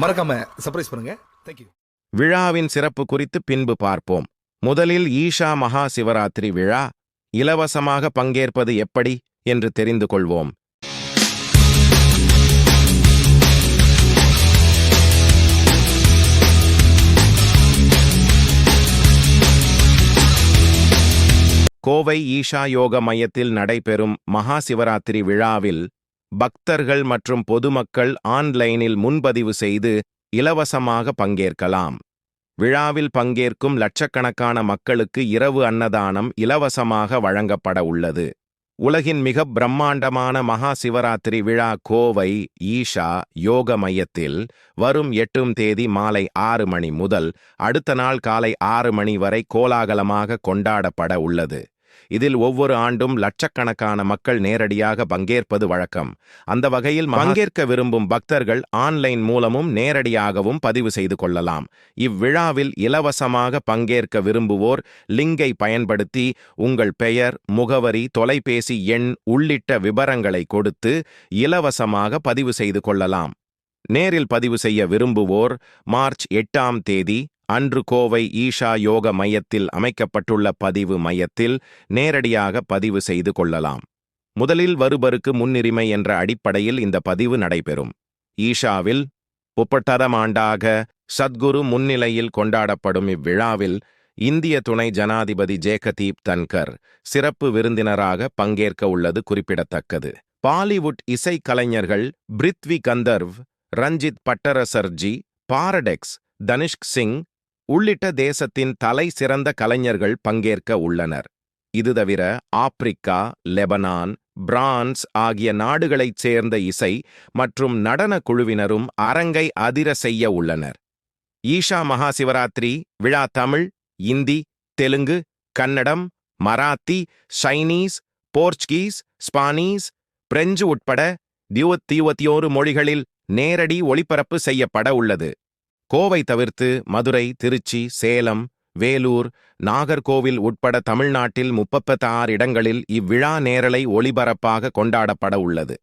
மறக்காம சர்ப்ரைஸ் பண்ணுங்க. தேங்க்யூ. விழாவின் சிறப்பு குறித்து பின்பு பார்ப்போம். முதலில் ஈஷா மகா சிவராத்திரி விழா இலவசமாக பங்கேற்பது எப்படி என்று தெரிந்து கொள்வோம். கோவை ஈஷா யோக மையத்தில் நடைபெறும் மகா சிவராத்திரி விழாவில் பக்தர்கள் மற்றும் பொதுமக்கள் ஆன்லைனில் முன்பதிவு செய்து இலவசமாக பங்கேற்கலாம். விழாவில் பங்கேற்கும் லட்சக்கணக்கான மக்களுக்கு இரவு அன்னதானம் இலவசமாக வழங்கப்பட உள்ளது. உலகின் மிக பிரம்மாண்டமான மகா சிவராத்திரி விழா கோவை ஈஷா யோக மையத்தில் வரும் 8ஆம் தேதி மாலை 6 மணி முதல் அடுத்த நாள் காலை 6 மணி வரை கோலாகலமாக கொண்டாடப்பட உள்ளது. இதில் ஒவ்வொரு ஆண்டும் லட்சக்கணக்கான மக்கள் நேரடியாக பங்கேற்பது வழக்கம். அந்த வகையில் பங்கேற்க விரும்பும் பக்தர்கள் ஆன்லைன் மூலமும் நேரடியாகவும் பதிவு செய்து கொள்ளலாம். இவ்விழாவில் இலவசமாக பங்கேற்க விரும்புவோர் லிங்கை பயன்படுத்தி உங்கள் பெயர், முகவரி, தொலைபேசி எண் உள்ளிட்ட விபரங்களை கொடுத்து இலவசமாக பதிவு செய்து கொள்ளலாம். நேரில் பதிவு செய்ய விரும்புவோர் மார்ச் 8ஆம் தேதி அன்று கோவை ஈஷா யோக மையத்தில் அமைக்கப்பட்டுள்ள பதிவு மையத்தில் நேரடியாக பதிவு செய்து கொள்ளலாம். முதலில் வருபருக்கு முன்னுரிமை என்ற அடிப்படையில் இந்த பதிவு நடைபெறும். ஈஷாவில் 30ஆம் ஆண்டாக சத்குரு முன்னிலையில் கொண்டாடப்படும் இவ்விழாவில் இந்திய துணை ஜனாதிபதி ஜேகதீப் தன்கர் சிறப்பு விருந்தினராக பங்கேற்க உள்ளது குறிப்பிடத்தக்கது. பாலிவுட் இசைக்கலைஞர்கள் பிரித்வி கந்தர்வ், ரஞ்சித் பட்டரசர்ஜி, பாரடெக்ஸ், தனிஷ்க் சிங் உள்ளிட்ட தேசத்தின் தலை சிறந்த கலைஞர்கள் பங்கேற்க உள்ளனர். இது தவிர ஆப்பிரிக்கா, லெபனான், பிரான்ஸ் ஆகிய நாடுகளைச் சேர்ந்த இசை மற்றும் நடன குழுவினரும் அரங்கை அதிர செய்ய உள்ளனர். ஈஷா மகா சிவராத்திரி விழா Tamil, Hindi, Telugu, Kannada, Marathi, Chinese, Portuguese, Spanish, French உட்பட 21 மொழிகளில் நேரடி ஒளிபரப்பு செய்யப்பட உள்ளது. கோவை தவிர்த்து மதுரை, திருச்சி, சேலம், வேலூர், நாகர்கோவில் உட்பட தமிழ்நாட்டில் 36 இடங்களில் இவ்விழா நேரலை ஒளிபரப்பாக கொண்டாடப்பட உள்ளது.